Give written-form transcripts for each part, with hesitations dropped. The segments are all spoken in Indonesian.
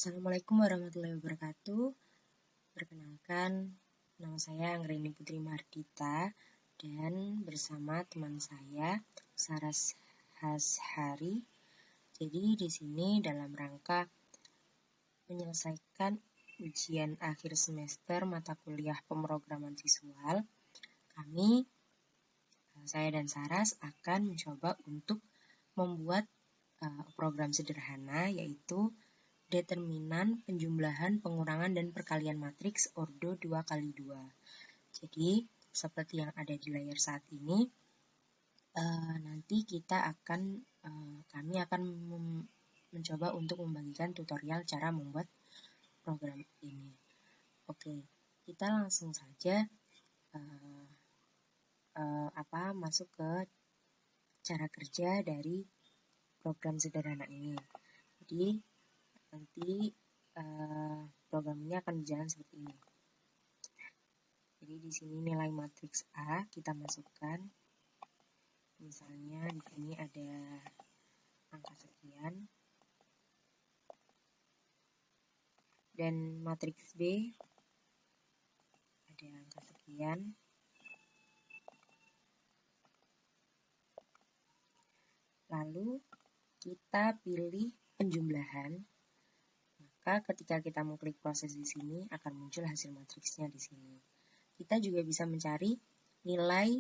Assalamualaikum warahmatullahi wabarakatuh. Perkenalkan, nama saya Anggreni Putri Mardita dan bersama teman saya Saras Hashari. Jadi di sini dalam rangka menyelesaikan ujian akhir semester mata kuliah pemrograman visual, saya dan Saras akan mencoba untuk membuat program sederhana, yaitu determinan, penjumlahan, pengurangan, dan perkalian matriks ordo 2x2. Jadi, seperti yang ada di layar saat ini, nanti kami akan mencoba untuk membagikan tutorial cara membuat program ini. Oke, kita langsung saja masuk ke cara kerja dari program sederhana ini. Jadi, nanti program ini akan berjalan seperti ini. Jadi di sini nilai matriks A kita masukkan. Misalnya di sini ada angka sekian. Dan matriks B ada angka sekian. Lalu kita pilih penjumlahan. Maka ketika kita mengklik proses di sini akan muncul hasil matriksnya di sini. Kita juga bisa mencari nilai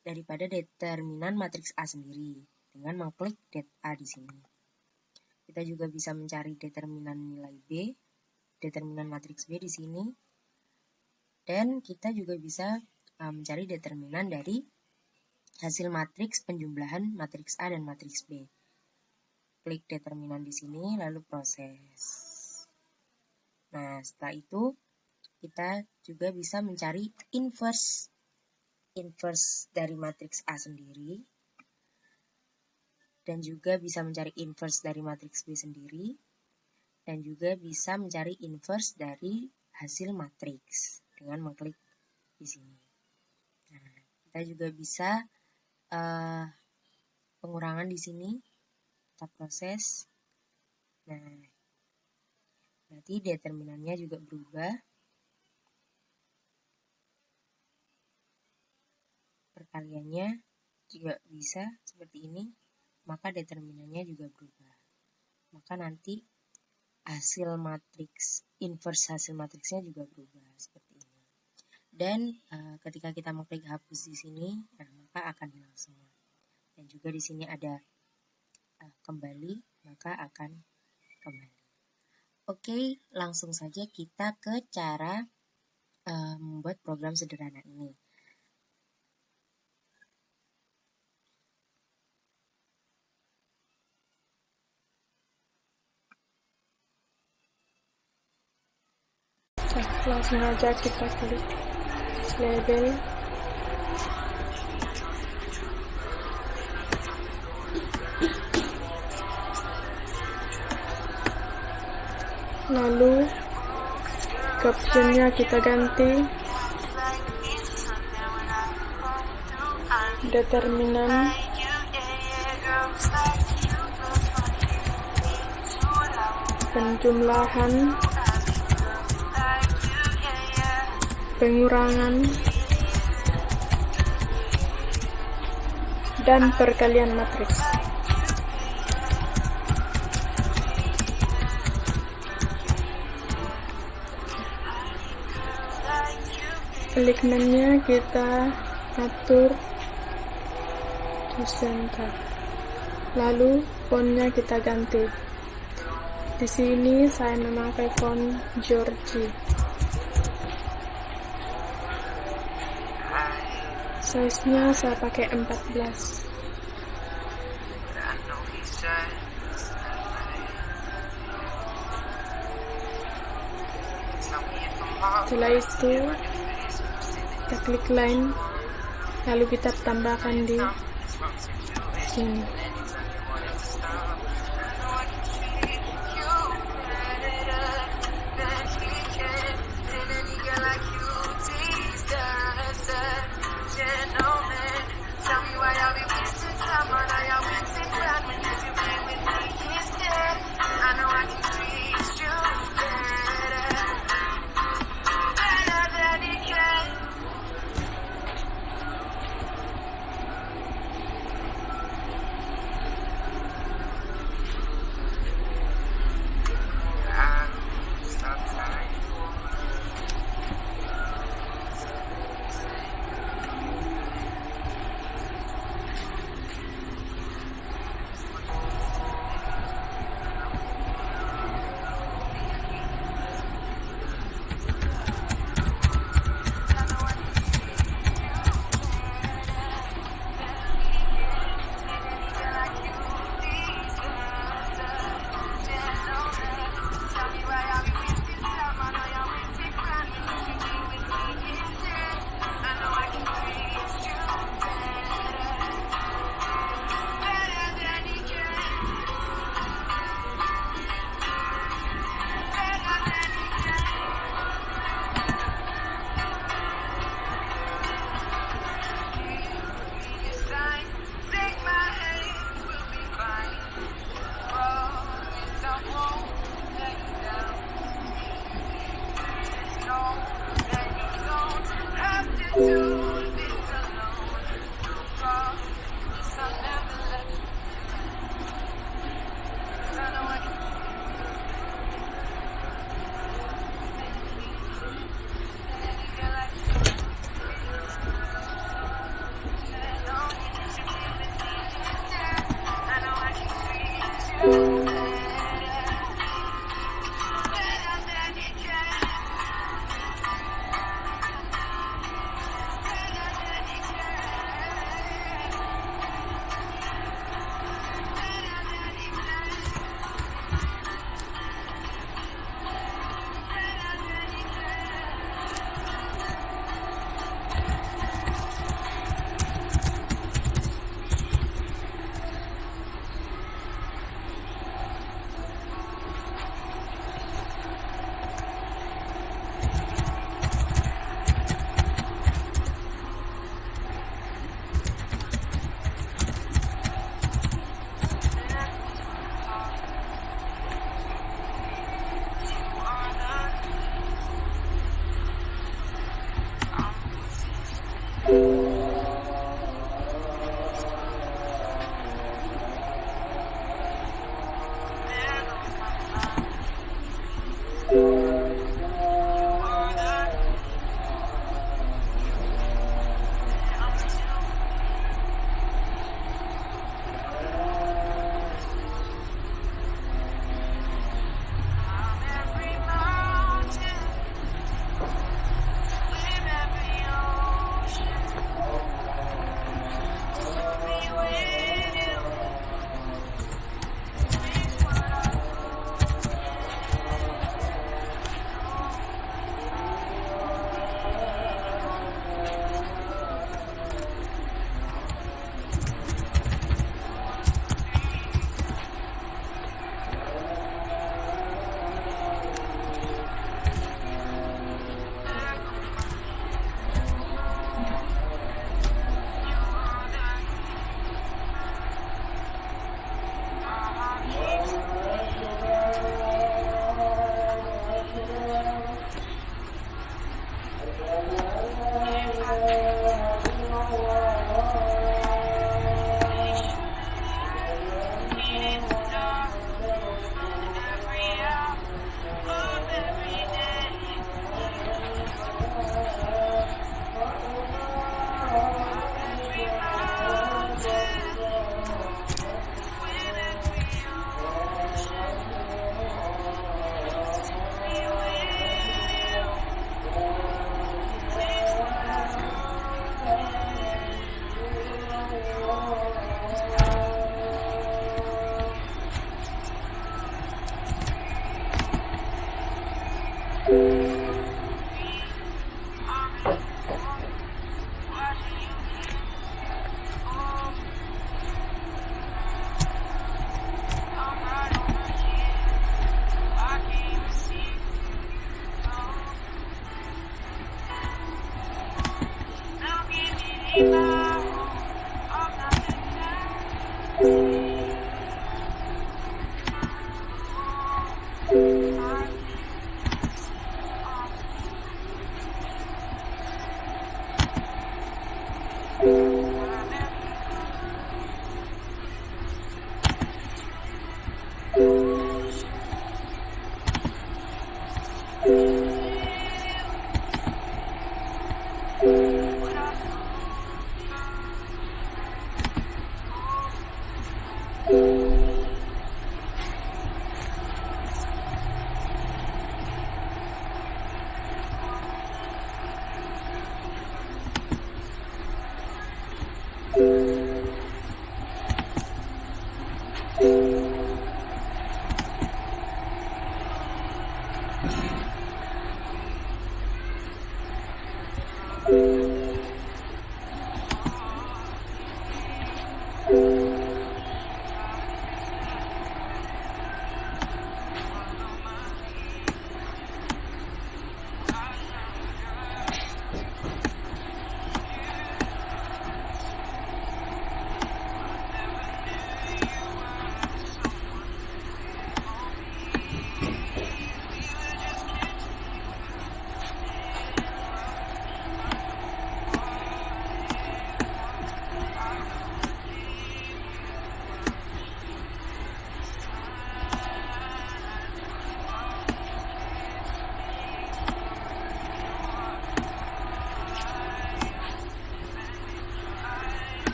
daripada determinan matriks A sendiri dengan mengklik det A di sini. Kita juga bisa mencari determinan nilai B, determinan matriks B di sini. Dan kita juga bisa mencari determinan dari hasil matriks penjumlahan matriks A dan matriks B. Klik determinan di sini lalu proses. Nah, setelah itu kita juga bisa mencari inverse dari matriks A sendiri, dan juga bisa mencari inverse dari matriks B sendiri, dan juga bisa mencari inverse dari hasil matriks dengan mengklik di sini. Nah, kita juga bisa pengurangan di sini, kita proses. Nah, berarti determinannya juga berubah. Perkaliannya juga bisa seperti ini, maka determinannya juga berubah. Maka nanti hasil matriks, inverse hasil matriksnya juga berubah seperti ini. Dan ketika kita mengklik hapus di sini, maka akan hilang semua. Dan juga di sini ada kembali, maka akan kembali. Oke, langsung saja kita ke cara membuat program sederhana ini. Langsung aja kita klik label. Lalu captionnya kita ganti determinan penjumlahan, pengurangan, dan perkalian matriks. Alignment-nya kita atur di center. Lalu font-nya kita ganti. Di sini saya memakai font Georgie. Size-nya saya pakai 14. Setelah itu kita klik line, lalu kita tambahkan di sini. I know I can treat you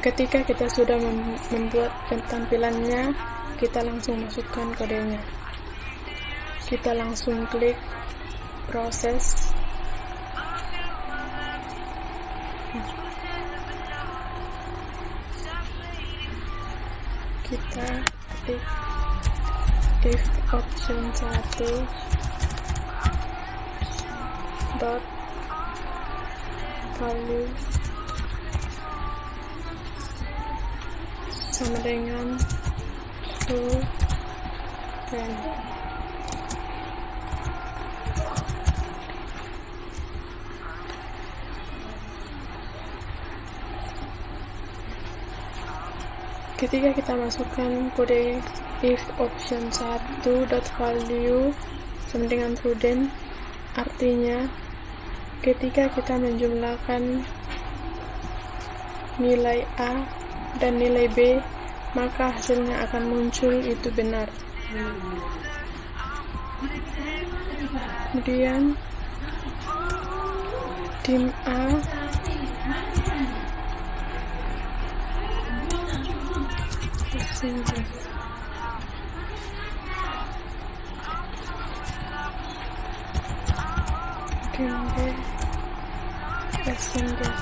Ketika kita sudah membuat tampilannya, kita langsung masukkan kodenya. Kita langsung klik proses. Kita ketik if option 1 dot value sama dengan true dan ketika kita masukkan kode if option 1 dot value sama dengan true then, artinya ketika kita menjumlahkan nilai A dan nilai B, maka hasilnya akan muncul itu benar. Kemudian dim A dim B ascending.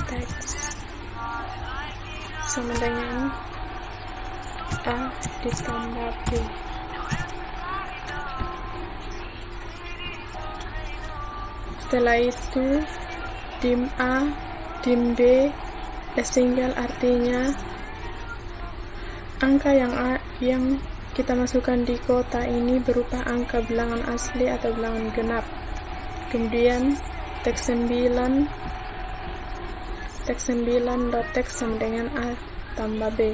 Teks sama dengan A ditambah B. Setelah itu dim A, dim B, single artinya angka yang kita masukkan di kotak ini berupa angka bilangan asli atau bilangan genap. Kemudian teks 9 dot teks sama dengan A tambah B,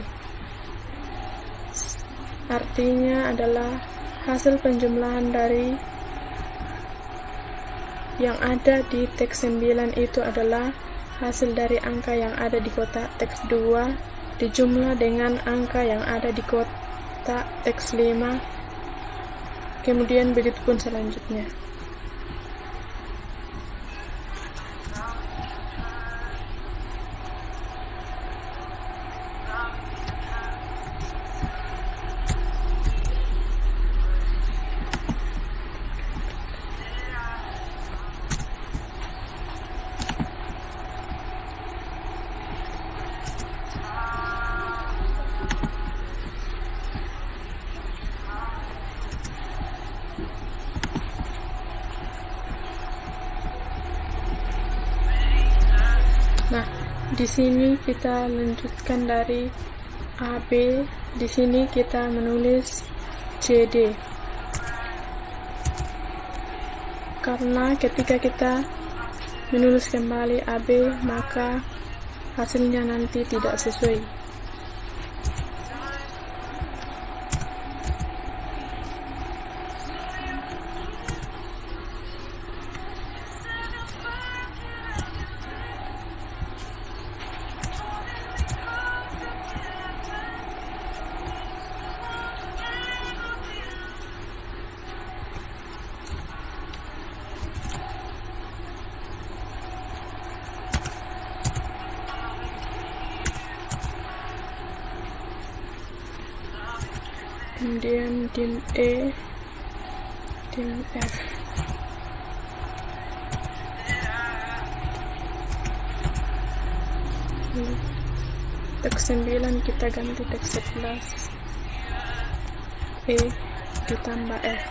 artinya adalah hasil penjumlahan dari yang ada di teks 9 itu adalah hasil dari angka yang ada di kotak teks 2 dijumlah dengan angka yang ada di kotak teks 5, kemudian begitu pun selanjutnya. Di sini kita lanjutkan dari AB. Di sini kita menulis CD. Karena ketika kita menulis kembali AB, maka hasilnya nanti tidak sesuai. Kemudian dim E, dim F. Teks 9 kita ganti teks 11. E ditambah F.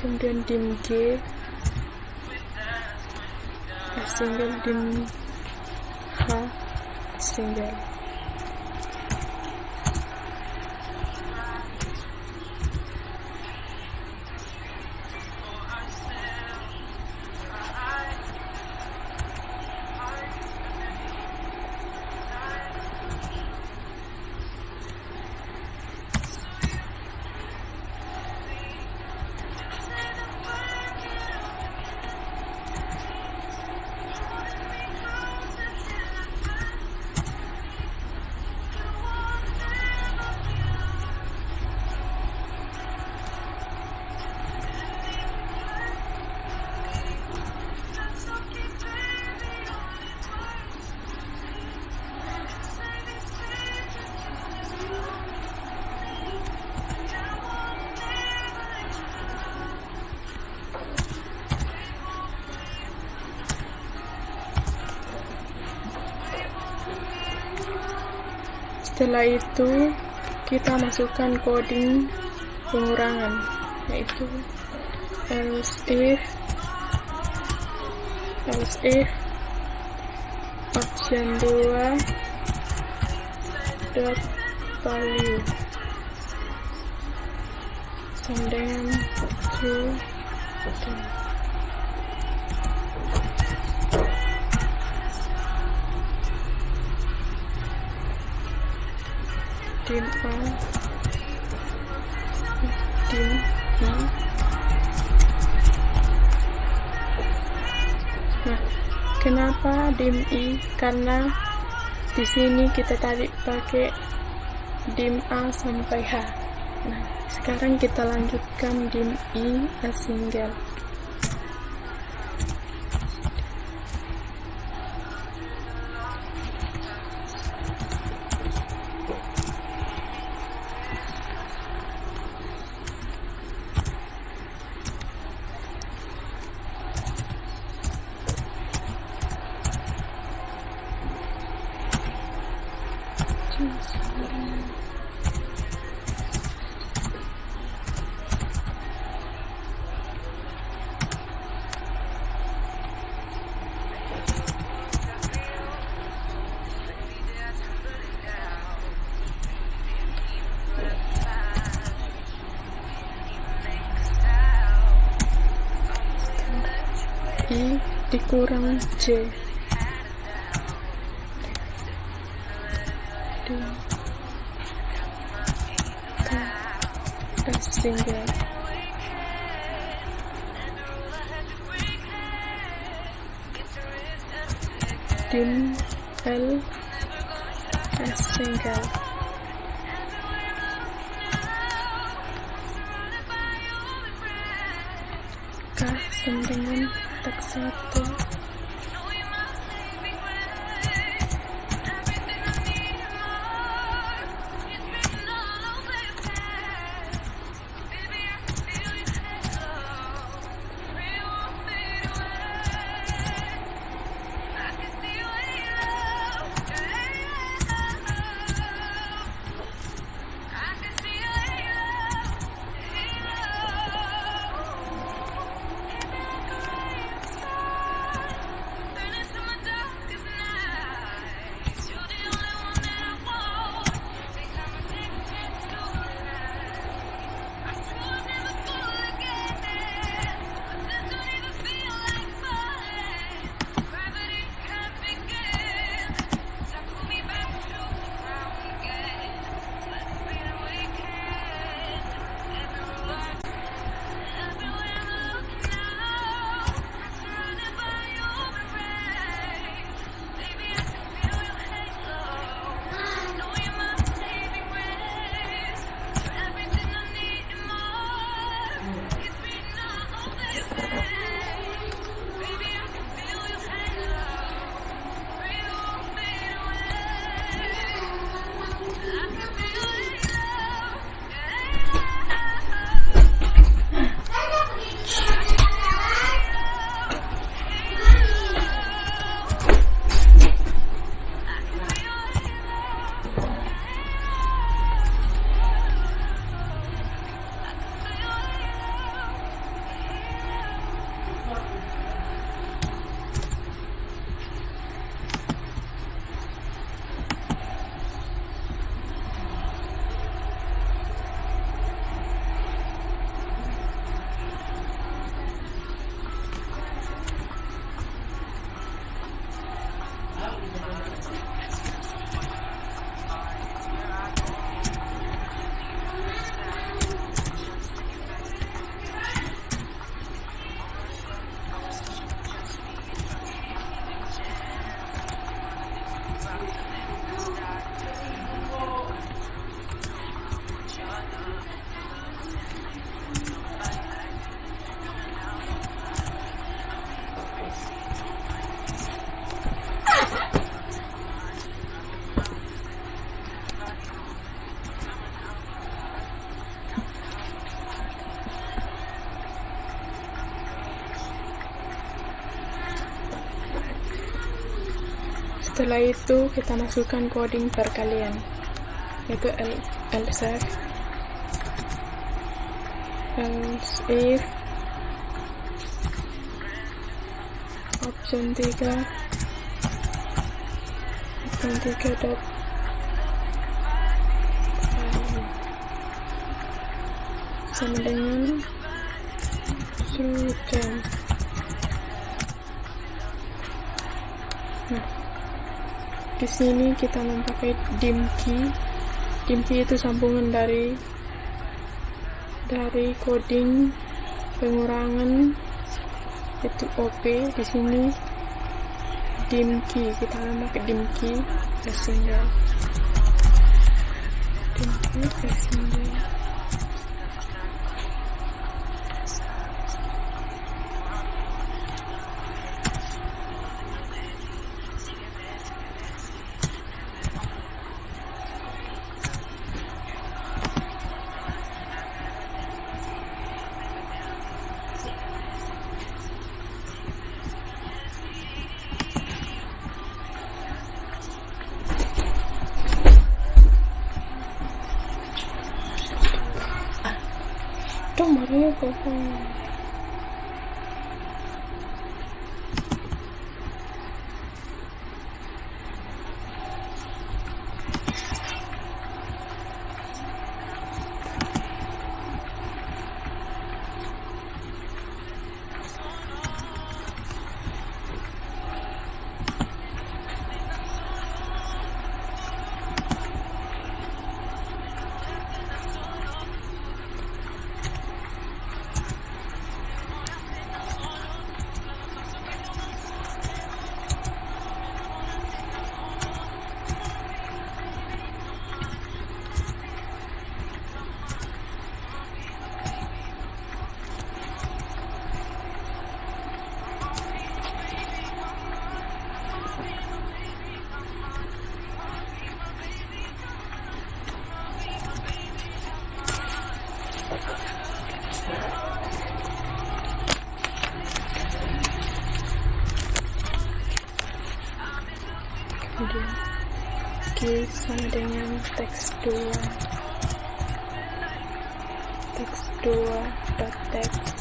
Kemudian dim G, F single, dim H single. Setelah itu kita masukkan coding pengurangan, yaitu else if option 2 dot value sama dengan true. Dim A, dim I. Nah, kenapa dim I? Karena di sini kita tadi pakai dim A sampai H. Nah, sekarang kita lanjutkan dim I A single. I dikurang J. S single. Dim L S single. K sama dengan teks 1. Setelah itu kita masukkan coding perkalian, yaitu else if option 3 dot sama dengan student. Nah, di sini kita memakai dim key. Dim key itu sambungan dari coding pengurangan, itu OP. Di sini dim key, kita memakai dim key single. Dim key single. Mario kok. Kemudian key sama dengan teks 2 dot text.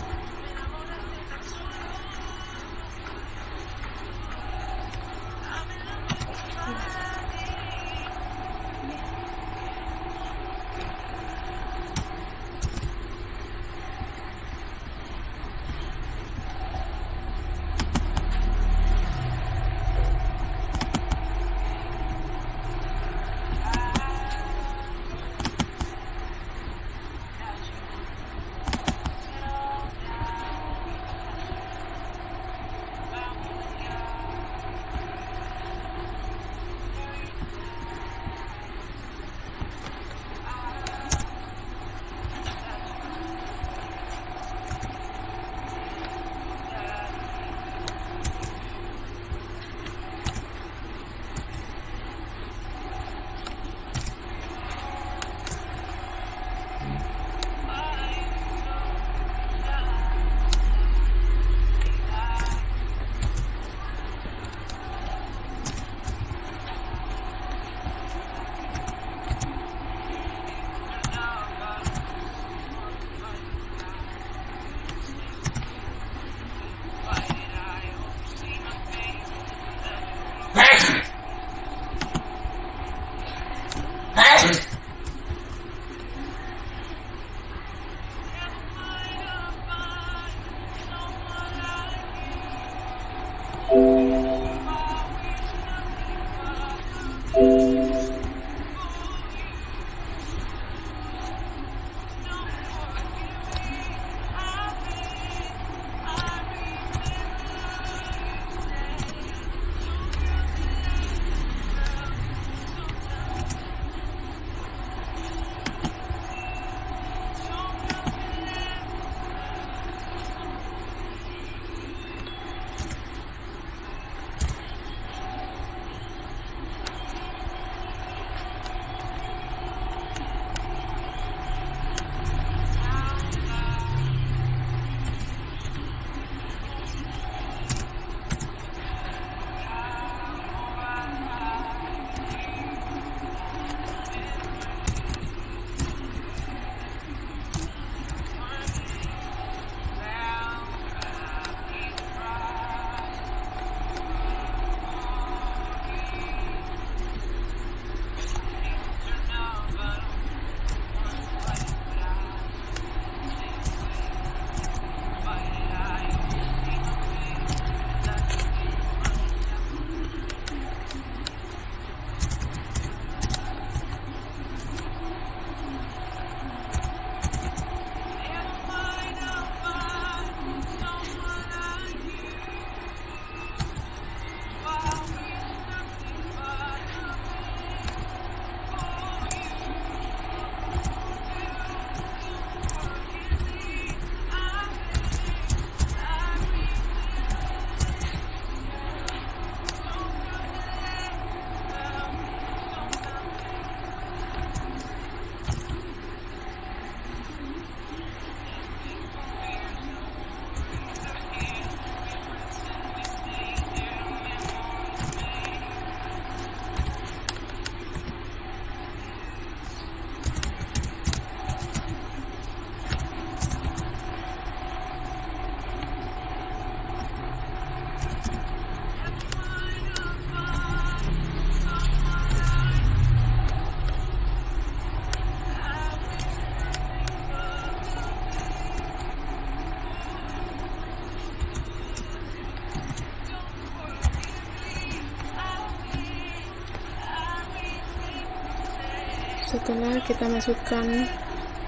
Setelah kita masukkan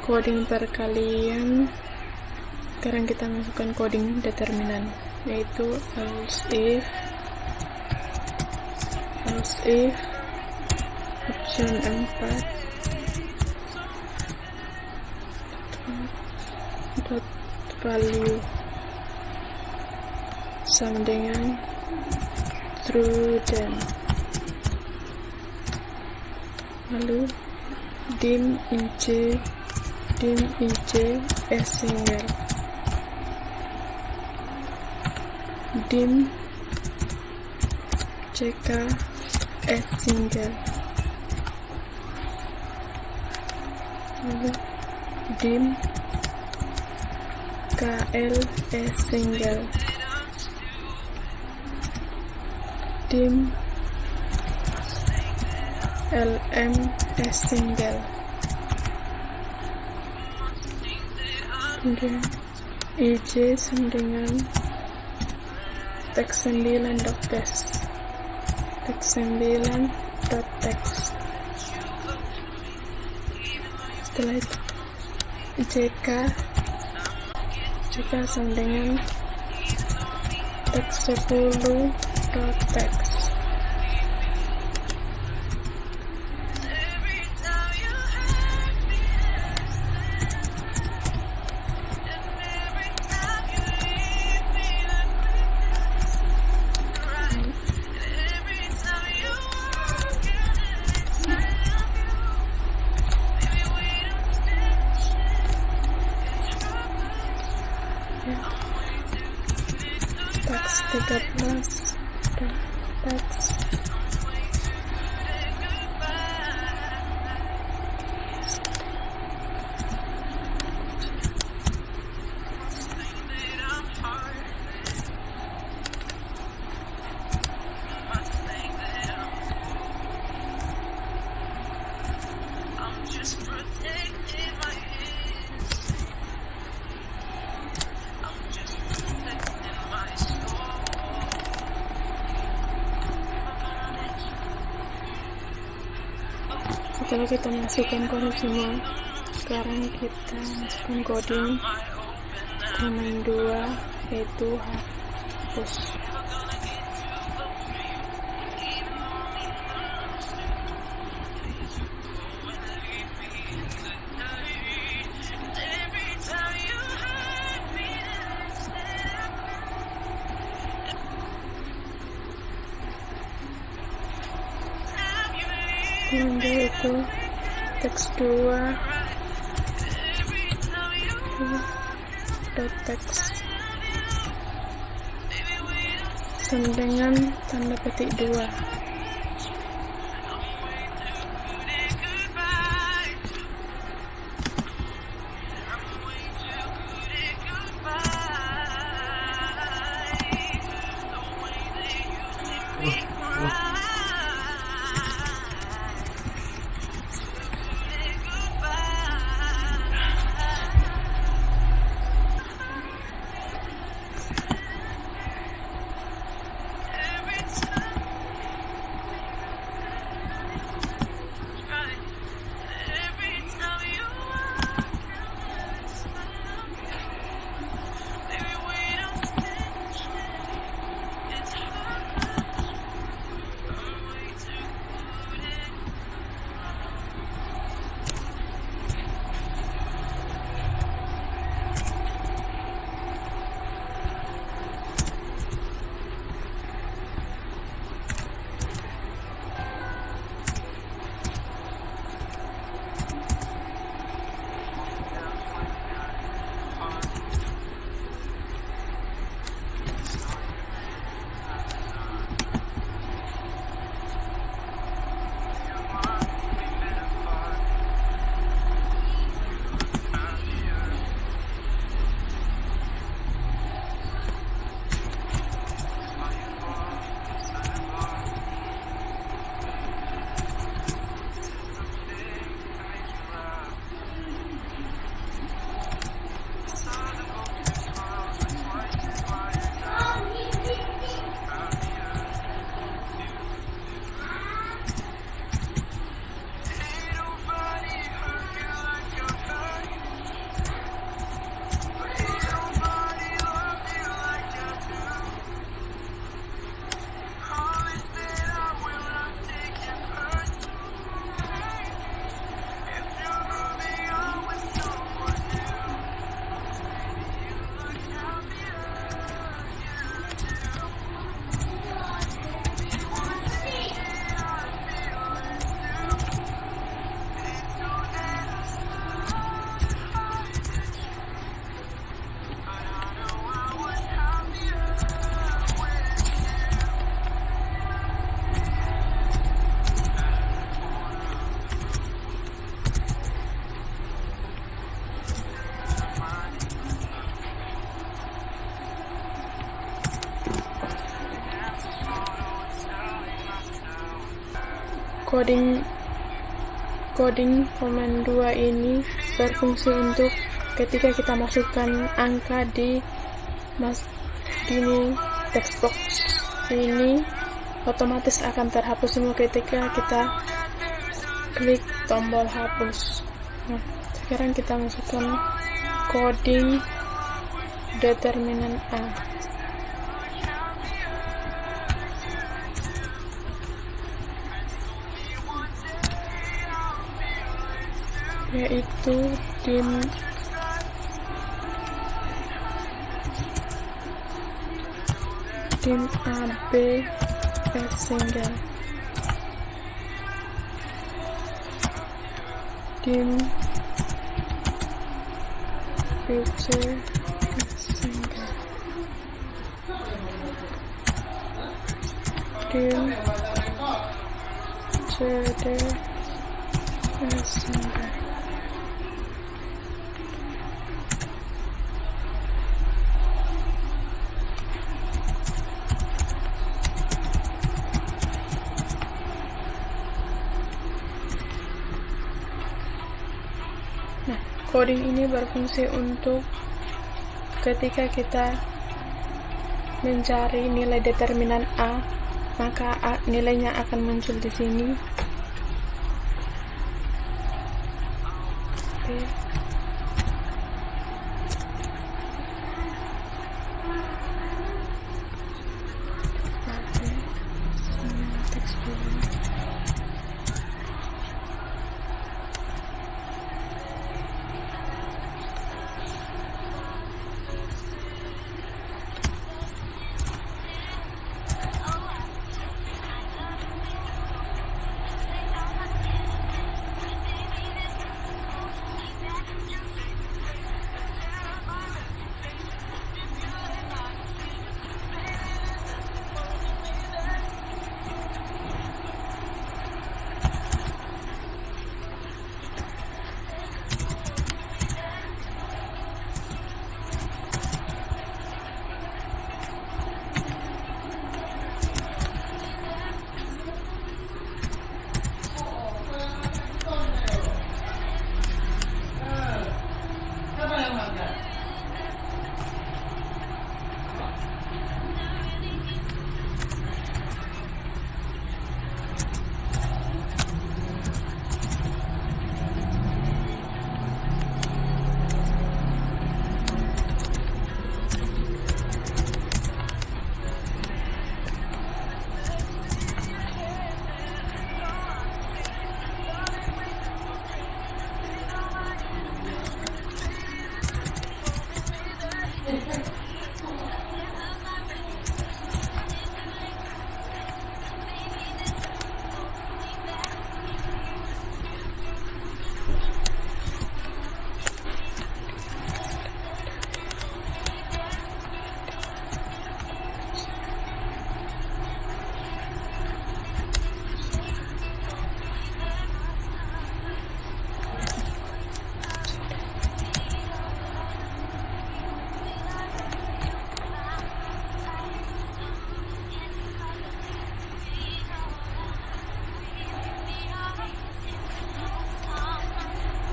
coding perkalian, sekarang kita masukkan coding determinan, yaitu else if option 4 dot value sama dengan true then, lalu dim ij s single, dim ck s single, lalu dim kl s single, dim lm s single, kemudian ij sama dengan teks 9.text, teks 9.text. Setelah itu jk sama dengan teks 10.text. Teks 13.text. Setelah kita masukkan coding semua, sekarang kita masukkan coding domain 2, yaitu hapus. Kemudian itu teks 2 dot text sama dengan tanda petik 2. coding command 2 ini berfungsi untuk ketika kita masukkan angka di text box ini otomatis akan terhapus semua ketika kita klik tombol hapus. Nah, sekarang kita masukkan coding determinan A. Yaitu dim AB S single, dim BC S single, dim CD S single. Nah, coding ini berfungsi untuk ketika kita mencari nilai determinan A, maka nilainya akan muncul di sini.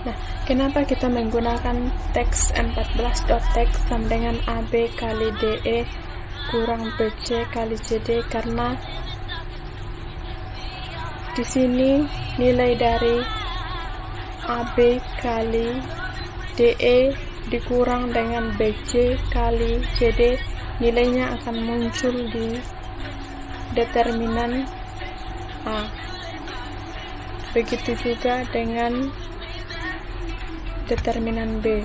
Nah, kenapa kita menggunakan teks 14.text sama dengan AB kali DE kurang BC kali CD? Karena di sini nilai dari AB kali DE dikurang dengan BC kali CD, nilainya akan muncul di determinan A. Begitu juga dengan determinan B.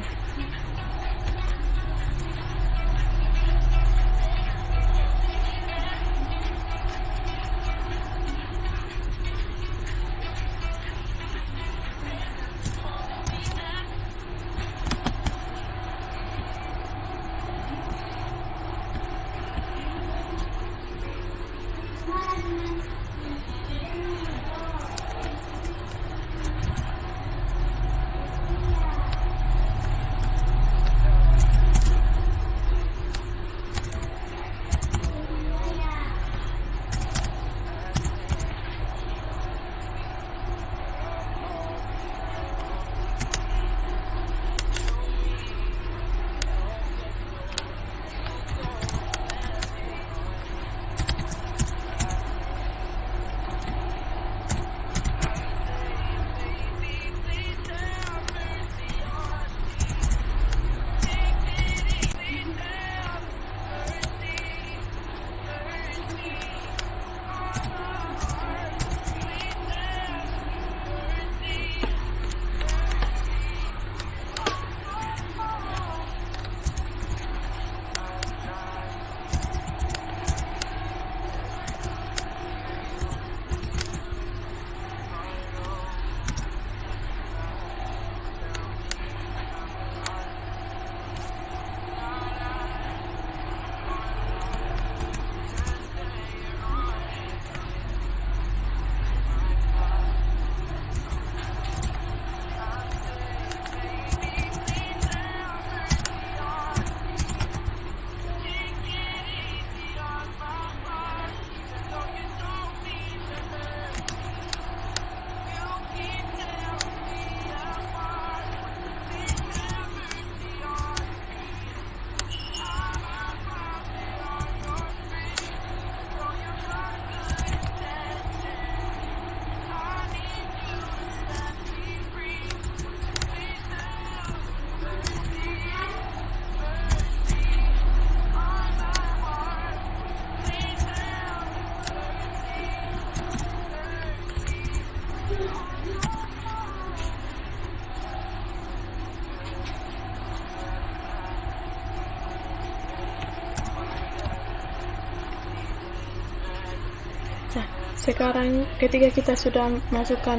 Nah, sekarang ketika kita sudah masukkan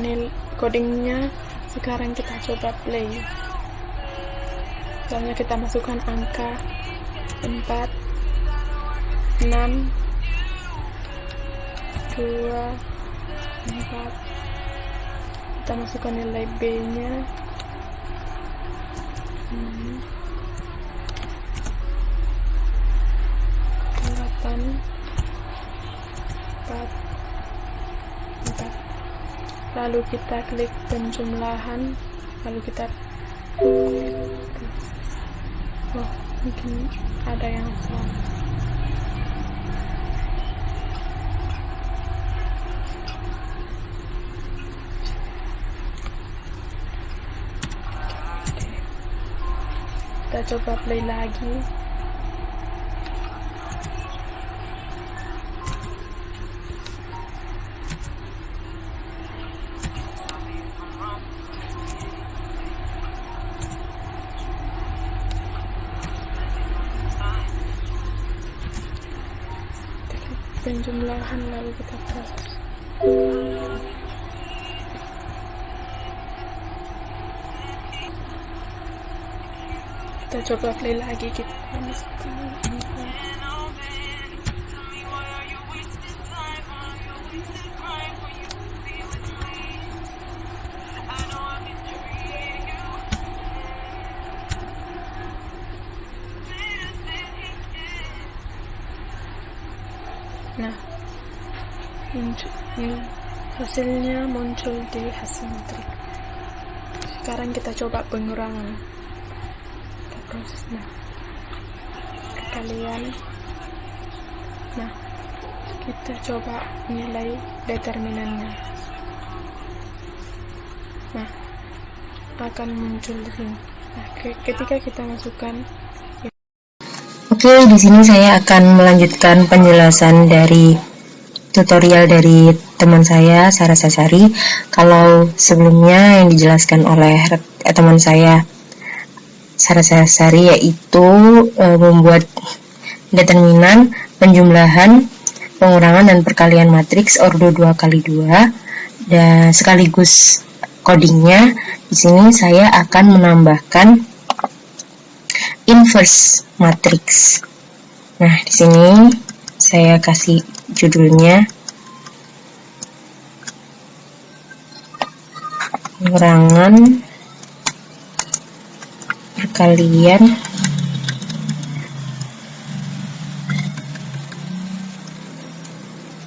codingnya, sekarang kita coba play. Misalnya kita masukkan angka 4, 6, 2, 4. Kita masukkan nilai B-nya. 8, 4. Lalu kita klik penjumlahan, lalu kita mungkin ada yang salah. Kita coba play lagi. Penjumlahan lalu kita proses. Kita coba play lagi, kita masukkan angka. Nah, hasilnya muncul di hasil matrik. Sekarang kita coba pengurangan. Kita proses. Nah, kalian. Nah, kita coba nilai determinannya. Nah, akan muncul di sini. Nah, ketika kita masukkan. Oke, di sini saya akan melanjutkan penjelasan dari tutorial dari teman saya, Sarah Sasari. Kalau sebelumnya yang dijelaskan oleh teman saya, Sarah Sasari, yaitu membuat determinan, penjumlahan, pengurangan, dan perkalian matriks ordo 2x2, dan sekaligus codingnya. Di sini saya akan menambahkan inverse matrix. Nah, di sini saya kasih judulnya pengurangan, perkalian,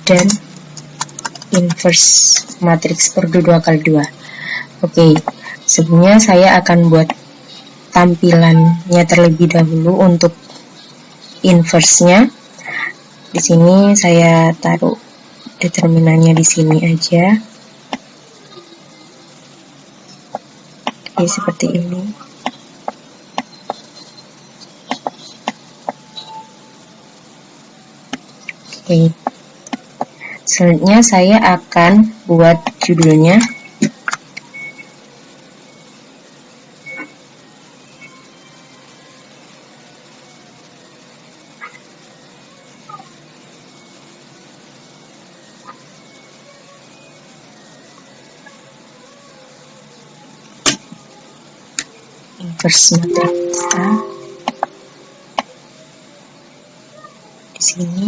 dan inverse matrix ordo 2x2. Oke, sebelumnya saya akan buat tampilannya terlebih dahulu untuk inverse-nya. Di sini saya taruh determinannya di sini aja. Oke, seperti ini. Oke. Selanjutnya saya akan buat judulnya inverse matrix A. Di sini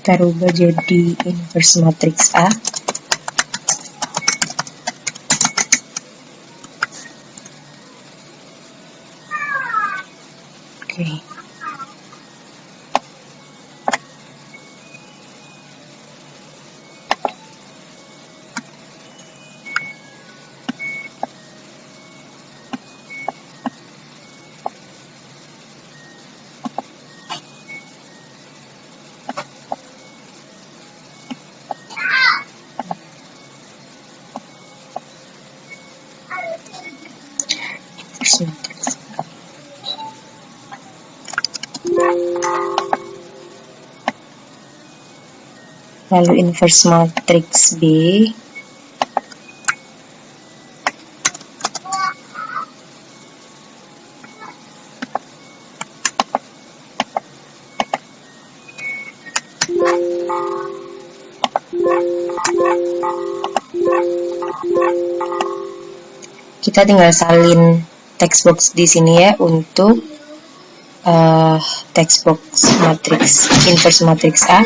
kita rubah jadi inverse matrix A. Oke. Lalu inverse matrix B. Kita tinggal salin text box di sini ya untuk text box matriks inverse matriks A.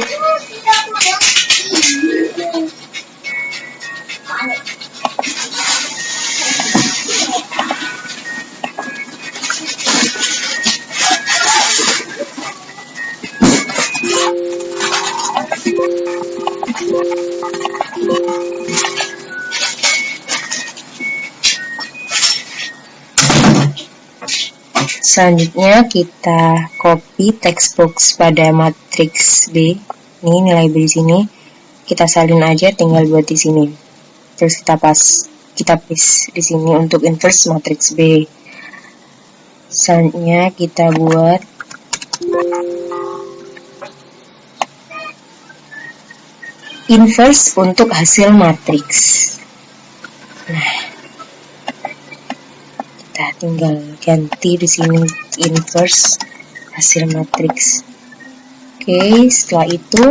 Selanjutnya kita copy text box pada matriks B. Ini nilai B di sini. Kita salin aja, tinggal buat di sini. Terus kita paste di sini untuk inverse matriks B. Selanjutnya kita buat inverse untuk hasil matriks. Nah, kita tinggal ganti di sini inverse hasil matriks. Oke, setelah itu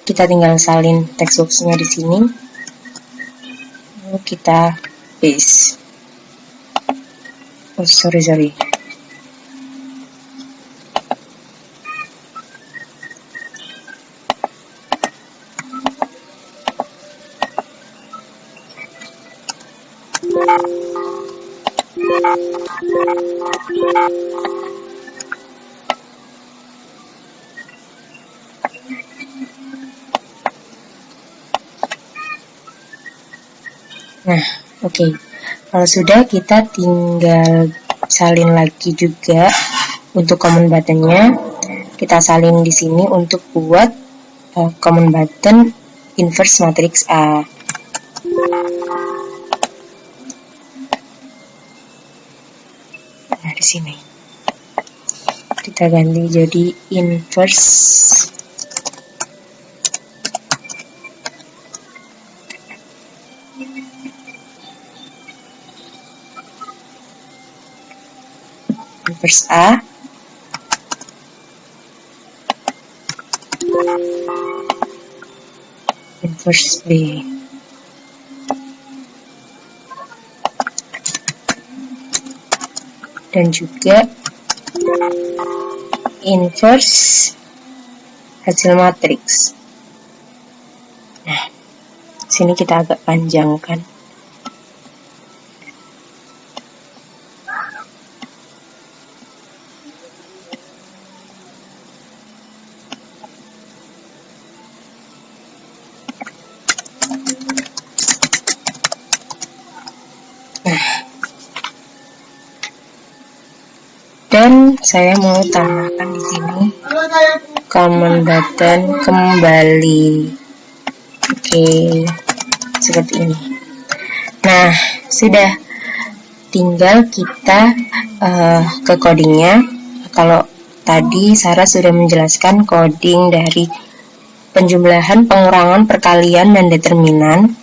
kita tinggal salin text box-nya di sini. Lalu kita paste. Oh, sorry. Nah, oke. Kalau sudah, kita tinggal salin lagi juga untuk common button-nya. Kita salin di sini untuk buat common button inverse matrix A. Nah, di sini kita ganti jadi inverse A, inverse B. Dan juga inverse hasil matriks. Nah, sini kita agak panjangkan. Dan saya mau tambahkan di sini common button kembali. Oke, seperti ini. Nah, sudah, tinggal kita ke codingnya. Kalau tadi Sarah sudah menjelaskan coding dari penjumlahan, pengurangan, perkalian, dan determinan,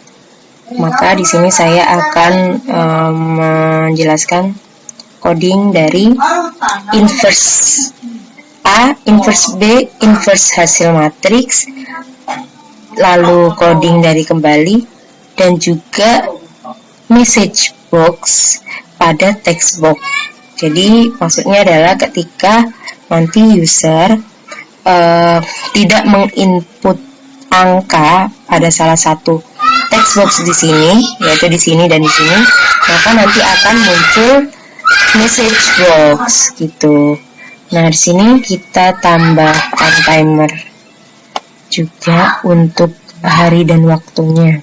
maka di sini saya akan menjelaskan coding dari inverse A, inverse B, inverse hasil matriks, lalu coding dari kembali, dan juga message box pada text box. Jadi maksudnya adalah ketika nanti user tidak menginput angka pada salah satu text box di sini, yaitu di sini dan di sini, maka nanti akan muncul message box gitu. Nah, di sini kita tambahkan timer juga untuk hari dan waktunya.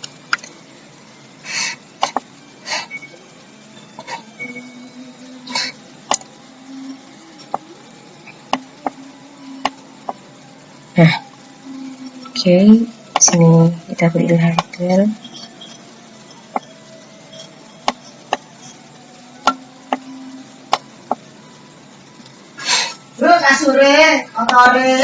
Nah, oke, sini kita beri label. Kasure, otore.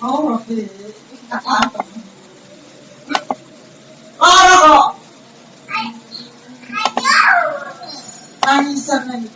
Oh, oke. Tak apa. Oh, kok. Tangisan lagi.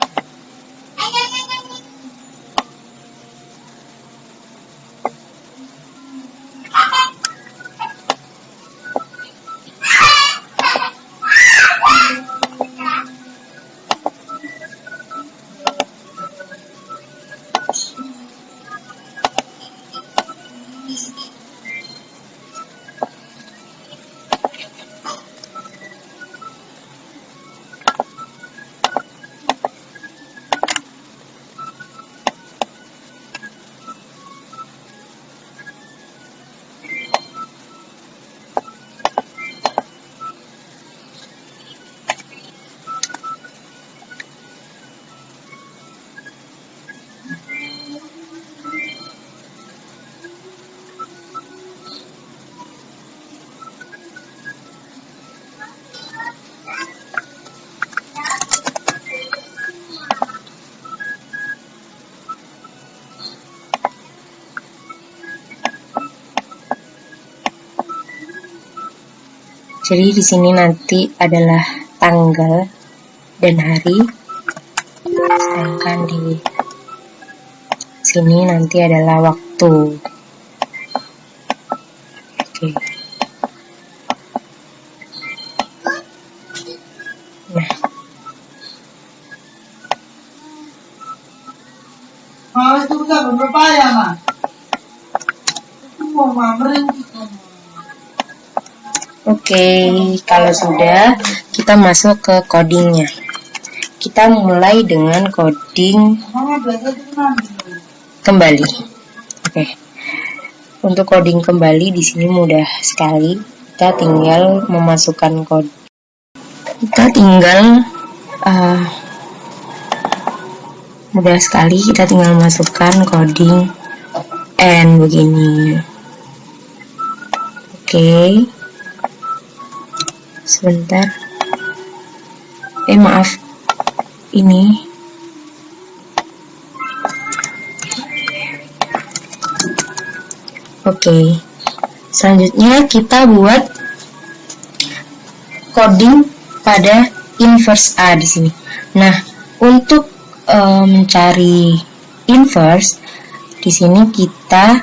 Jadi di sini nanti adalah tanggal dan hari, sedangkan di sini nanti adalah waktu. Oke. Nah, Itu udah berapa ya, Mas? Itu mau mamren gitu. Oke, kalau sudah, kita masuk ke codingnya. Kita mulai dengan coding kembali. Oke. Untuk coding kembali di sini mudah sekali. Kita tinggal memasukkan kode. Kita tinggal mudah sekali. Kita tinggal masukkan coding N begini. Oke. Sebentar. Maaf. Ini. Oke. Selanjutnya kita buat coding pada inverse A di sini. Nah, untuk mencari inverse di sini kita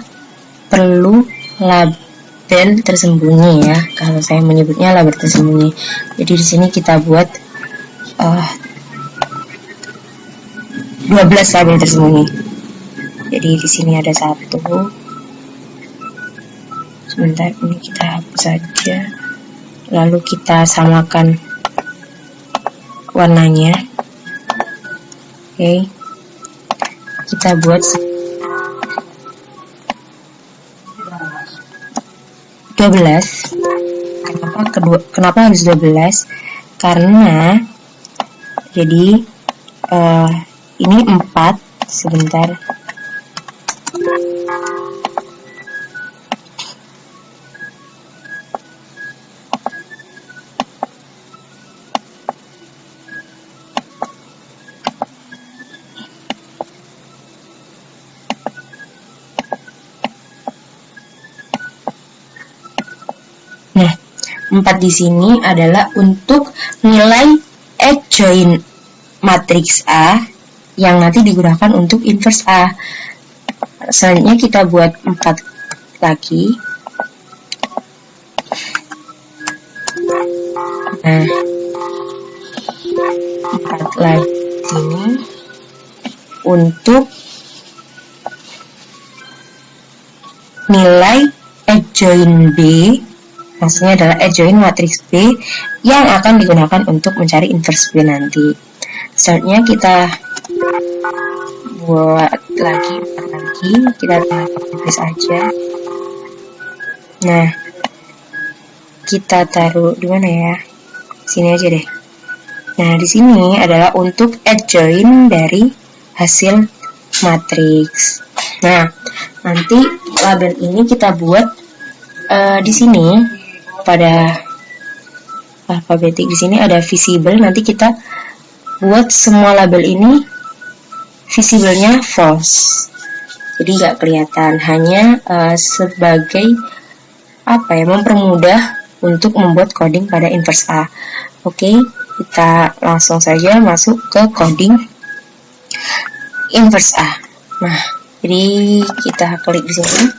perlu label tersembunyi ya. Kalau saya menyebutnya label tersembunyi. Jadi di sini kita buat 12 label tersembunyi. Jadi di sini ada 1. Sebentar, ini kita hapus saja. Lalu kita samakan warnanya. Oke. Kita buat 12. Kenapa harus 12? Karena jadi ini 4. Sebentar. Nah, 4 di sini adalah untuk nilai adjoint matriks A yang nanti digunakan untuk inverse A. Selanjutnya kita buat 4 lagi. Nah, 4 lagi ini untuk nilai adjoint B. Maksudnya adalah adjoint matriks B yang akan digunakan untuk mencari inverse B nanti. Selanjutnya kita buat lagi, kita tulis aja. Nah, kita taruh di mana ya? Sini aja deh. Nah, di sini adalah untuk adjoint dari hasil matriks. Nah, nanti label ini kita buat di sini pada alfabetik. Di sini ada visible. Nanti kita buat semua label ini visible-nya false. jadi nggak kelihatan, hanya sebagai mempermudah untuk membuat coding pada inverse A. Oke, kita langsung saja masuk ke coding inverse A. Nah, jadi kita klik di sini.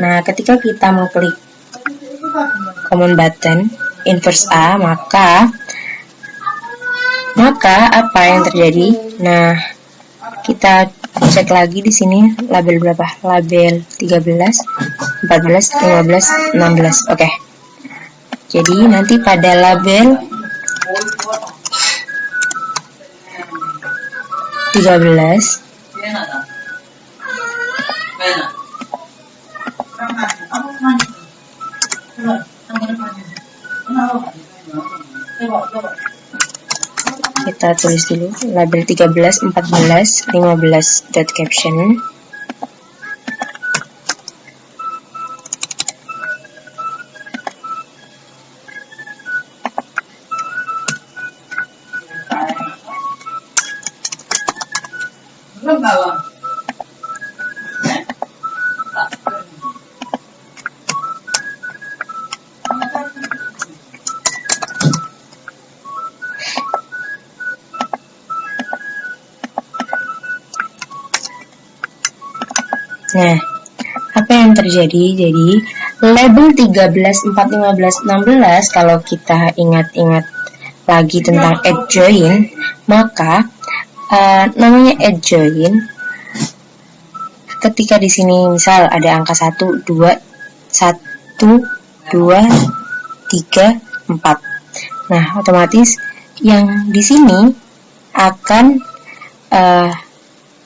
Nah, ketika kita mengklik command button inverse A, maka apa yang terjadi? Nah, kita cek lagi di sini label berapa? Label 13, 14, 15, 16. Oke. Jadi nanti pada label 13 kita tulis dulu label 13, 14, 15 dot caption. Nah, apa yang terjadi? Jadi, label 13, 4, 15, 16, kalau kita ingat-ingat lagi tentang add join, maka namanya add join, ketika di sini misal ada angka 1, 2, 1, 2, 3, 4. Nah, otomatis yang di sini akan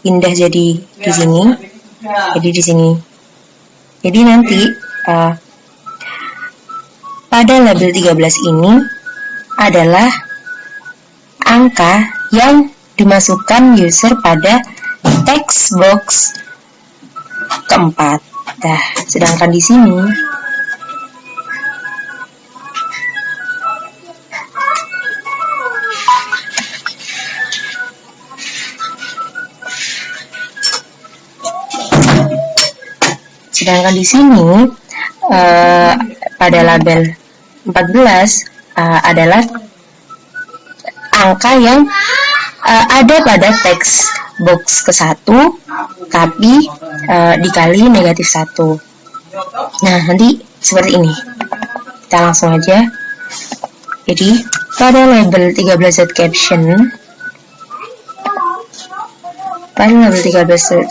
pindah jadi di sini. Jadi di sini. Jadi nanti pada label 13 ini adalah angka yang dimasukkan user pada text box keempat. Nah, sedangkan di sini pada label 14 adalah angka yang ada pada text box ke-1 tapi dikali -1. Nah, nanti seperti ini. Kita langsung aja. Jadi pada label 13 dot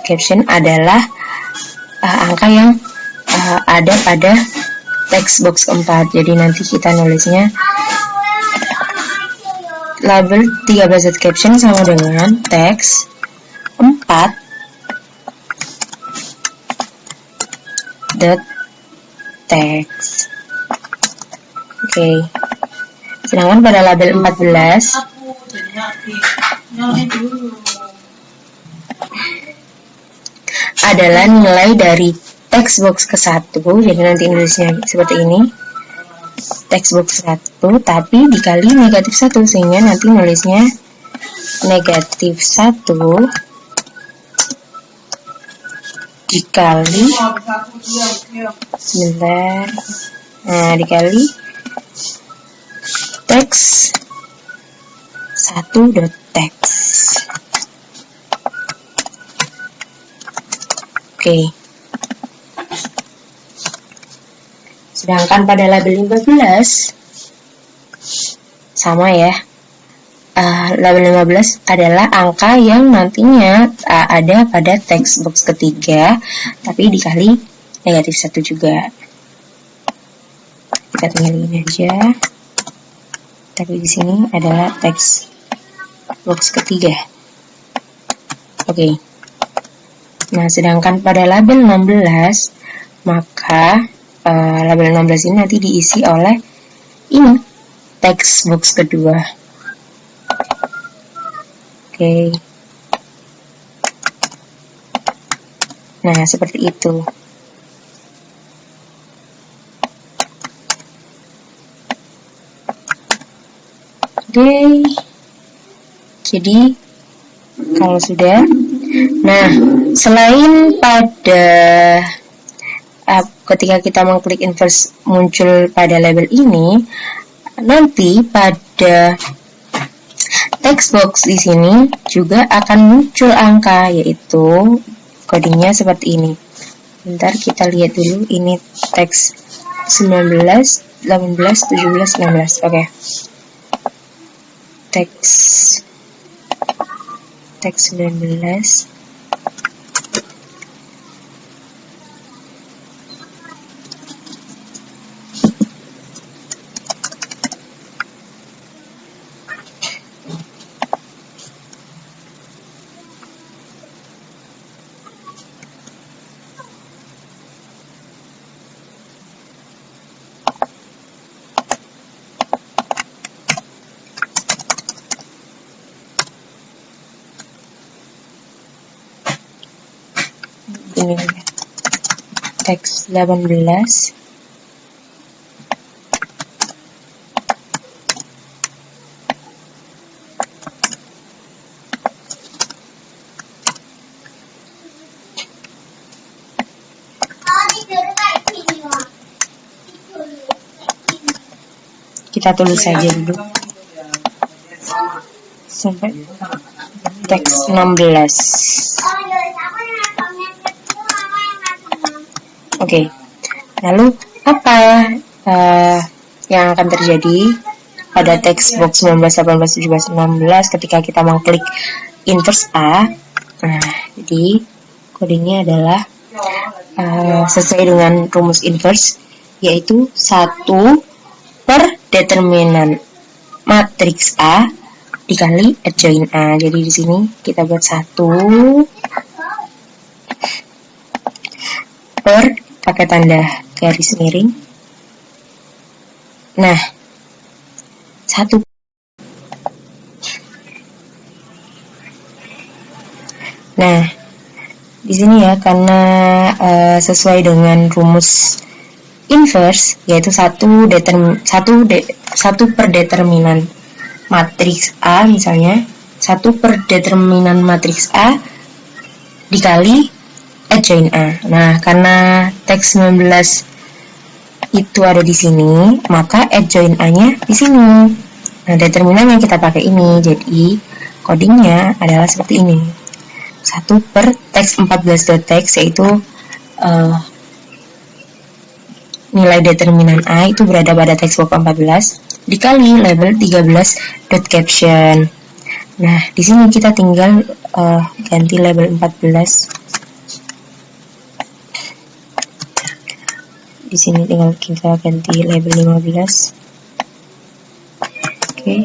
caption adalah angka yang ada pada text box keempat. Jadi nanti kita nulisnya label 13 dot caption sama dengan text 4 dot text. Oke. Sedangkan pada label 14 adalah nilai dari text box ke-1, jadi nanti nulisnya seperti ini, text box 1 tapi dikali -1, sehingga nanti nulisnya -1 dikali dikali text 1 dot text. Oke. Sedangkan pada label 15 sama ya. Label 15 adalah angka yang nantinya ada pada text box ketiga tapi dikali -1 juga. Kita tinggal ini aja. Tapi di sini adalah text box ketiga. Oke. Nah, sedangkan pada label 16, maka label 16 ini nanti diisi oleh ini, text box kedua. Oke. Nah, seperti itu. Oke. Jadi, kalau sudah, Nah, selain pada ketika kita mengklik inverse muncul pada label ini, nanti pada text box di sini juga akan muncul angka, yaitu codingnya seperti ini. Bentar kita lihat dulu, ini teks 19, 18, 17, 16. Oke. Teks 19. Ini teks 18. Kita tulis saja dulu sampai teks 16. Oke, lalu apa yang akan terjadi pada text box 19, 18, 17, 16 ketika kita mengklik inverse A? Nah, jadi codingnya adalah sesuai dengan rumus inverse, yaitu 1 per determinan matriks A dikali adjoint A. Jadi di sini kita buat 1 per pakai tanda garis miring. Nah, 1. Nah, di sini ya, karena sesuai dengan rumus inverse, yaitu 1 per determinan matriks A, misalnya 1 per determinan matriks A dikali adjoint A. Nah, karena teks 19 itu ada di sini, maka adjoint A-nya di sini. Nah, determinan yang kita pakai ini, jadi codingnya adalah seperti ini. 1 per teks 14.txt, yaitu nilai determinan A itu berada pada teks box 14 dikali label 13.caption. Nah, di sini kita tinggal ganti label 14. Di sini tinggal kita ganti label 15. Oke.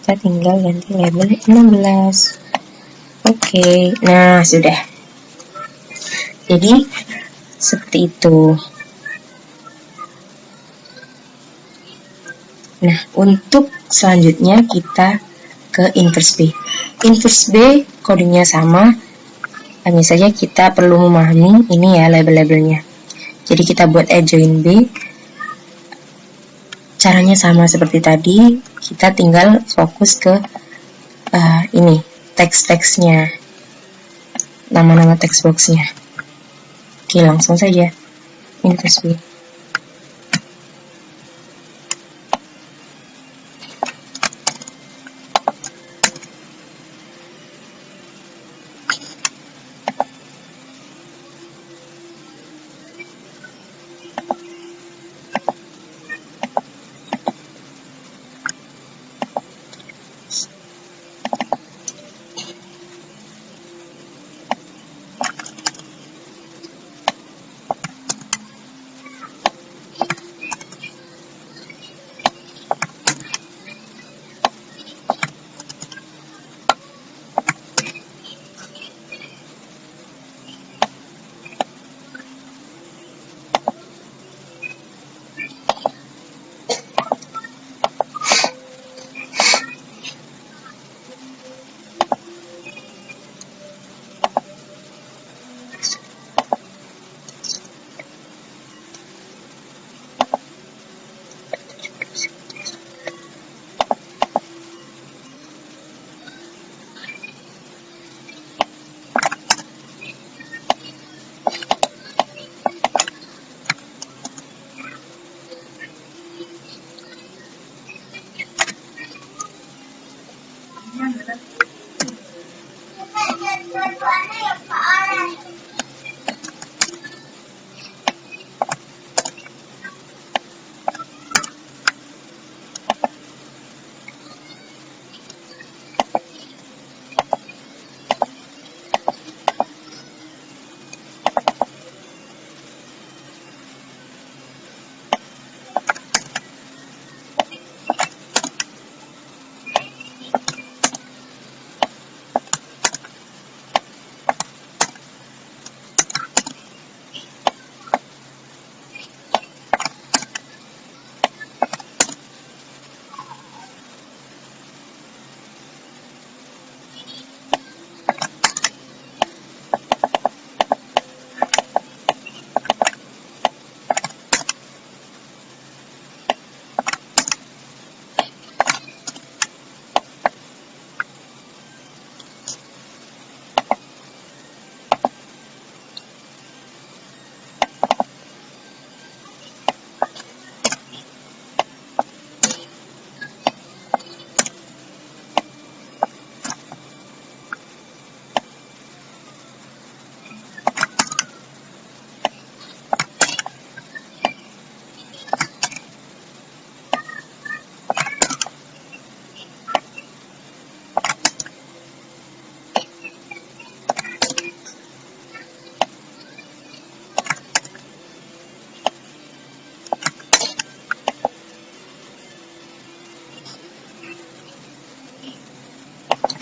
Kita tinggal ganti label 16. Oke. Nah, sudah. Jadi seperti itu. Nah, untuk selanjutnya kita ke inverse B. Inverse B codingnya sama, hanya saja kita perlu memahami ini ya label-labelnya. Jadi kita buat adjoint B, caranya sama seperti tadi, kita tinggal fokus ke ini, teks-teksnya, nama-nama text boxnya. Oke, langsung saja, inverse B.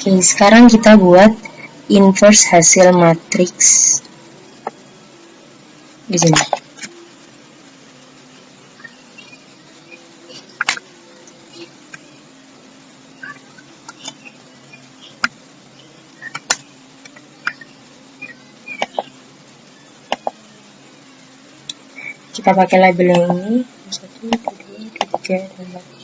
Oke, sekarang kita buat inverse hasil matriks di sini. Kita pakai label yang ini 1, 2, 3, 4.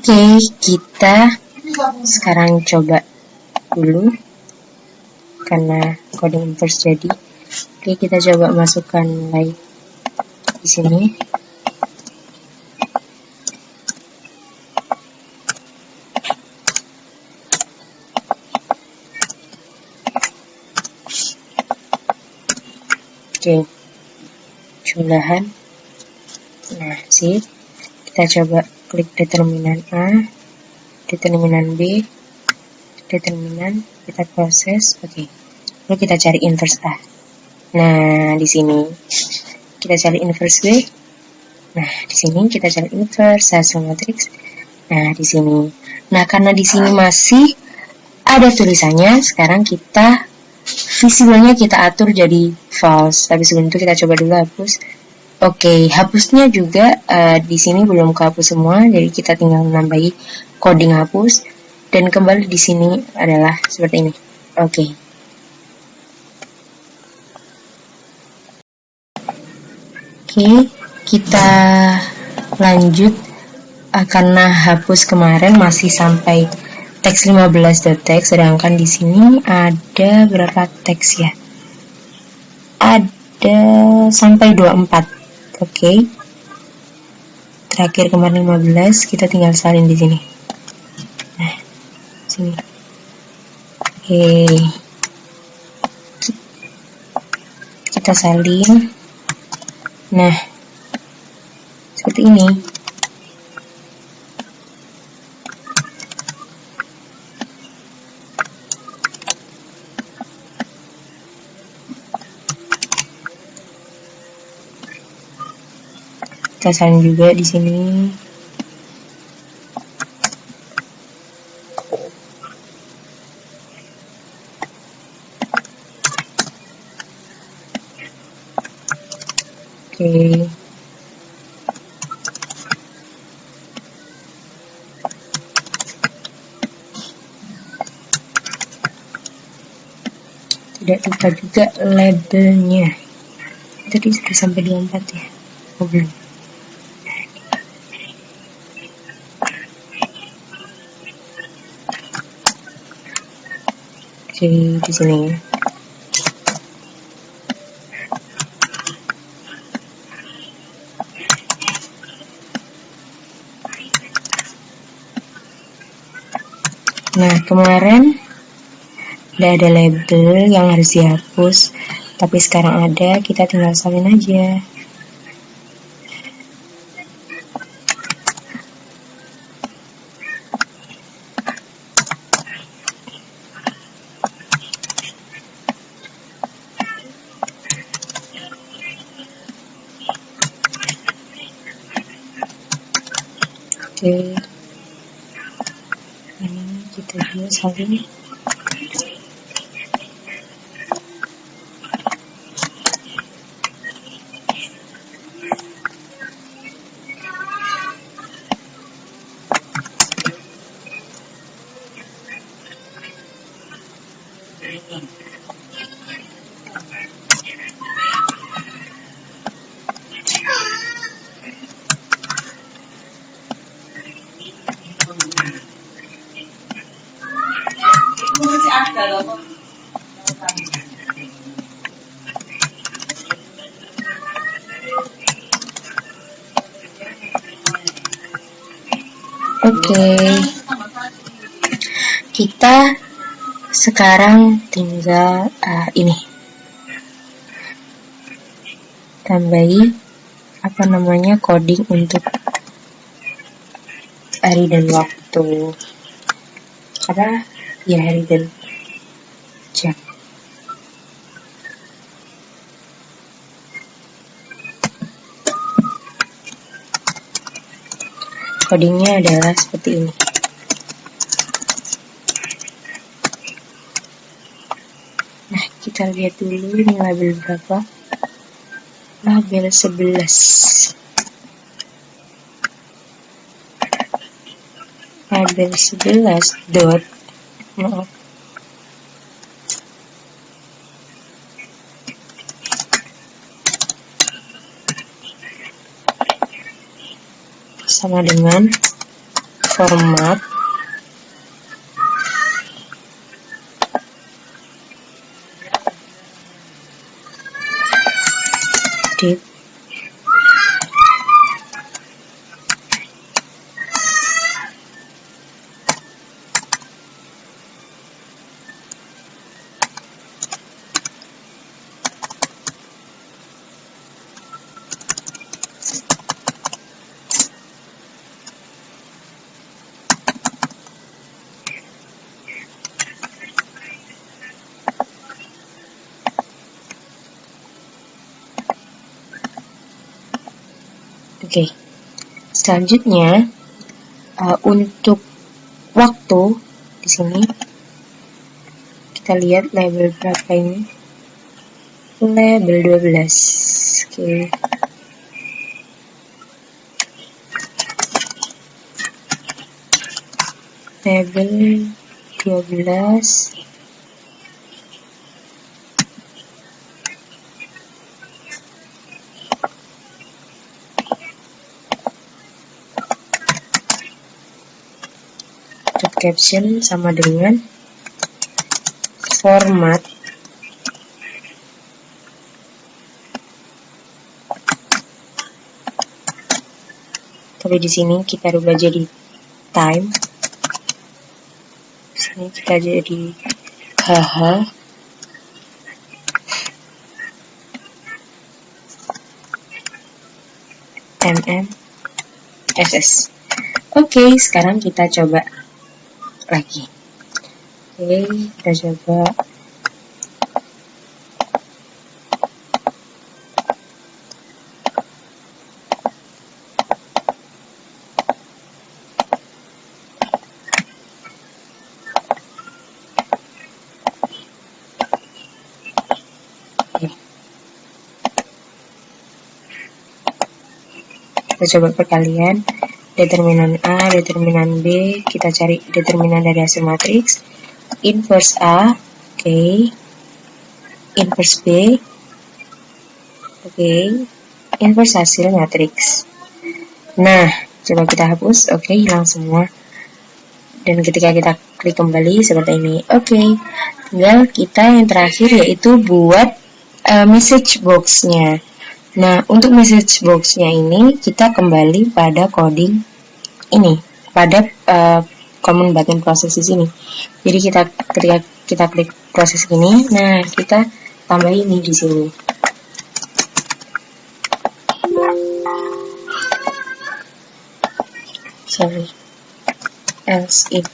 Oke, kita sekarang coba dulu karena coding inverse jadi. Oke, kita coba masukkan light di sini. Oke, jumlahan. Nah, sih kita coba klik determinan A, determinan B, determinan, kita proses. Oke, lalu kita cari inverse A. Nah, di sini kita cari inverse B. Nah, di sini kita cari inverse hasil matriks. Nah, di sini. Nah, karena di sini masih ada tulisannya, sekarang kita visible-nya kita atur jadi false. Tapi sebelum itu kita coba dulu hapus. Oke, hapusnya juga di sini belum kehapus semua, jadi kita tinggal menambahi coding hapus dan kembali di sini adalah seperti ini. Oke. Oke, kita lanjut karena hapus kemarin masih sampai teks 15.txt, sedangkan di sini ada berapa teks ya? Ada sampai 24. Oke. Terakhir kemarin 15, kita tinggal salin di sini. Nah, sini. Oke. Kita salin. Nah, seperti ini. Kita salin juga di sini. Oke. Tidak lupa juga labelnya. Tadi sudah sampai 24 ya? Oh, belum. Oke, di sini. Nah, kemarin udah ada label yang harus dihapus, tapi sekarang ada, kita tinggal salin aja. Oke. Ini kita juga salin. Oke. Kita sekarang tinggal ini. Tambahi coding untuk hari dan waktu. Ya, hari dan jam. Codingnya adalah seperti ini. Nah, kita lihat dulu ini label berapa. Label 11. Label 11 dot. Maaf. Sama dengan format div Oke. Selanjutnya untuk waktu di sini kita lihat label berapa ini. Label 12. Oke. Label 12. caption sama dengan format tapi di sini kita rubah jadi time. Di sini kita jadi HH. SS. Oke, sekarang kita coba lagi. Oke, kita coba. Kita coba perkalian determinan A, determinan B, kita cari determinan dari hasil matriks, inverse A, oke, inverse B, oke, inverse hasil matriks. Nah, coba kita hapus, oke, hilang semua. Dan ketika kita klik kembali seperti ini, oke, tinggal kita yang terakhir yaitu buat message box-nya. Nah, untuk message box-nya ini kita kembali pada coding ini, pada common button process di sini. Jadi ketika kita klik proses ini, nah kita tambah ini di sini. Else if.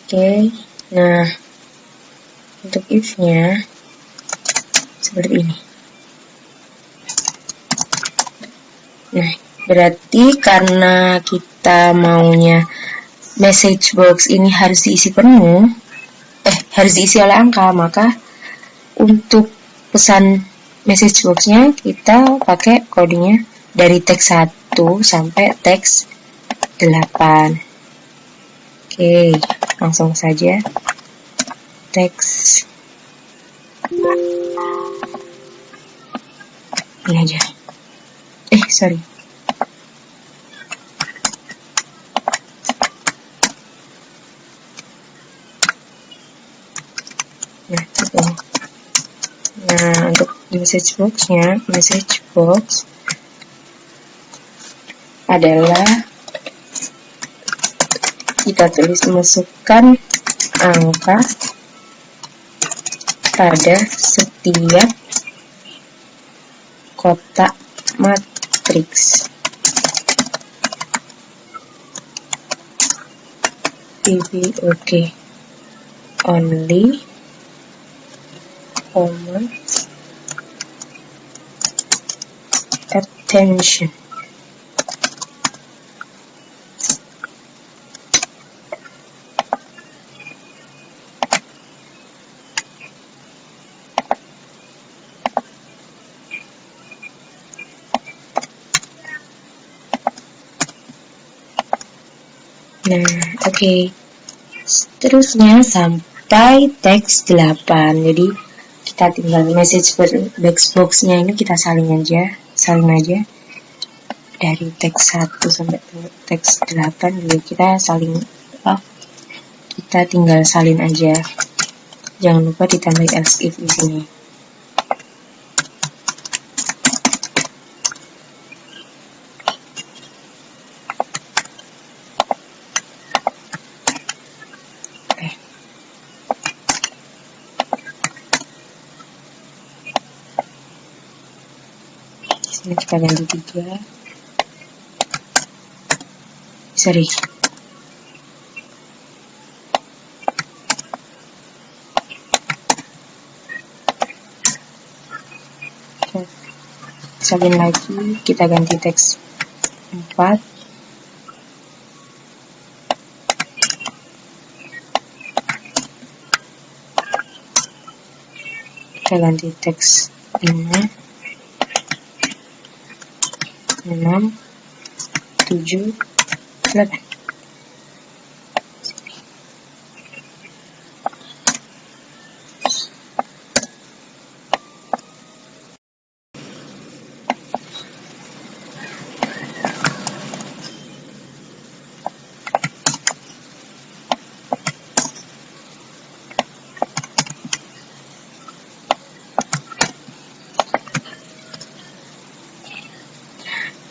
Oke, nah untuk if-nya seperti ini. Nah, berarti karena kita maunya message box ini harus diisi penuh, harus diisi oleh angka, maka untuk pesan message box-nya kita pakai codingnya dari teks 1 sampai teks 8. Oke, langsung saja teks ini aja. Sorry. Nah, gitu. Nah, untuk message box-nya, message box adalah kita tulis masukkan angka pada setiap kotak matriks. Oke. Only attention. Nah, oke. Seterusnya sampai teks 8. Jadi kita tinggal message box-nya ini kita salin aja dari teks 1 sampai teks 8 juga kita tinggal salin aja. Jangan lupa ditambah else if di sini. Ini kita ganti 3. Sorry. Salin lagi, kita ganti teks 4. Kita ganti teks 5. 6, 7, 8.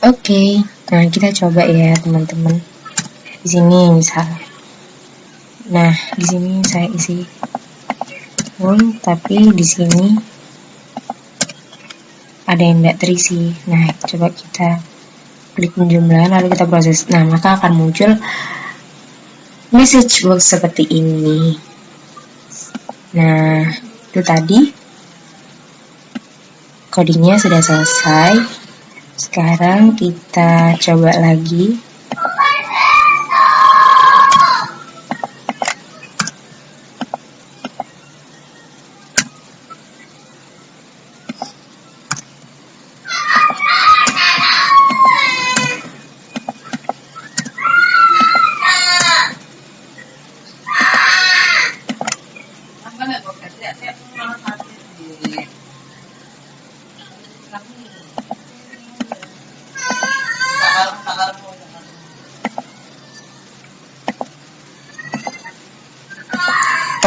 Oke, nah kita coba ya teman-teman. Di sini misal, nah di sini saya isi full, tapi di sini ada yang tidak terisi. Nah, coba kita klik penjumlahan lalu kita proses. Nah, maka akan muncul message box seperti ini. Nah, itu tadi codingnya sudah selesai. Sekarang kita coba lagi.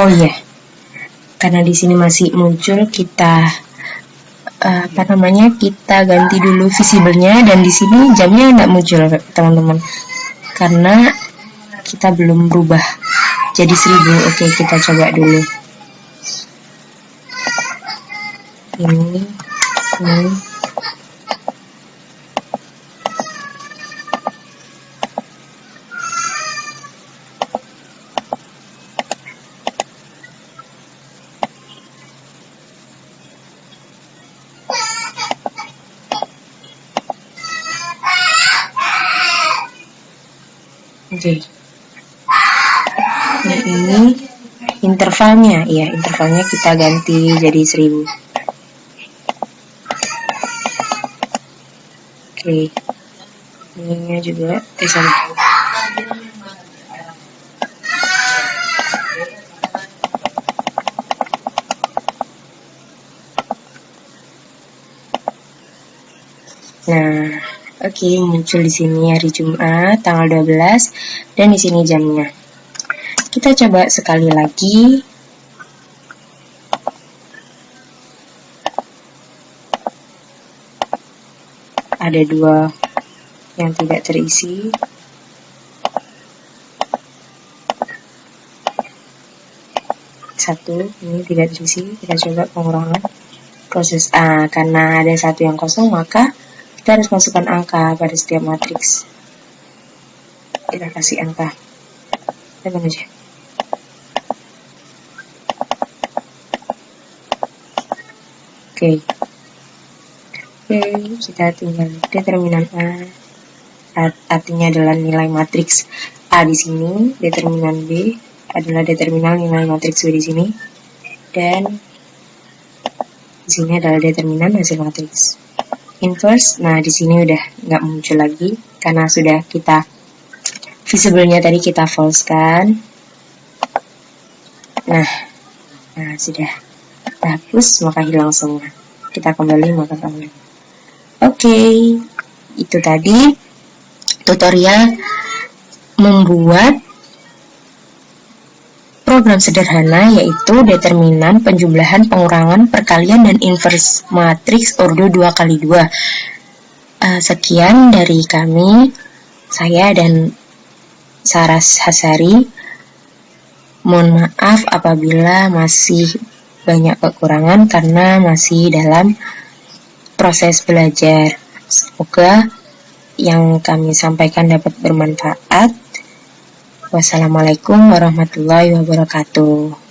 Oh iya, karena di sini masih muncul, kita kita ganti dulu visible-nya, dan di sini jamnya nggak muncul teman-teman, karena kita belum berubah jadi 1000. Oke, kita coba dulu. Ini. Oke. Nah, ini intervalnya, ya intervalnya kita ganti jadi 1000. Oke, ininya juga sama. Nah, oke, muncul di sini hari Jumat tanggal 12 dan di sini jamnya. Kita coba sekali lagi. Ada 2 yang tidak terisi. Satu ini tidak terisi. Kita coba pengurangan proses A. Karena ada 1 yang kosong, maka kita harus masukkan angka pada setiap matriks. Kita kasih angka. Teman aja. Oke, kita tinggal determinan A. Artinya adalah nilai matriks A di sini. Determinan B adalah determinan nilai matriks B di sini. Dan di sini adalah determinan hasil matriks. Inverse, nah di sini udah nggak muncul lagi karena sudah kita visible-nya tadi kita false kan. Nah sudah hapus, maka hilang semua. Kita kembali, maka kembali. Oke, itu tadi tutorial membuat program sederhana, yaitu determinan, penjumlahan, pengurangan, perkalian, dan inverse matriks ordo 2x2. Sekian dari kami, saya dan Saras Hasari. Mohon maaf apabila masih banyak kekurangan karena masih dalam proses belajar. Semoga yang kami sampaikan dapat bermanfaat. Wassalamualaikum warahmatullahi wabarakatuh.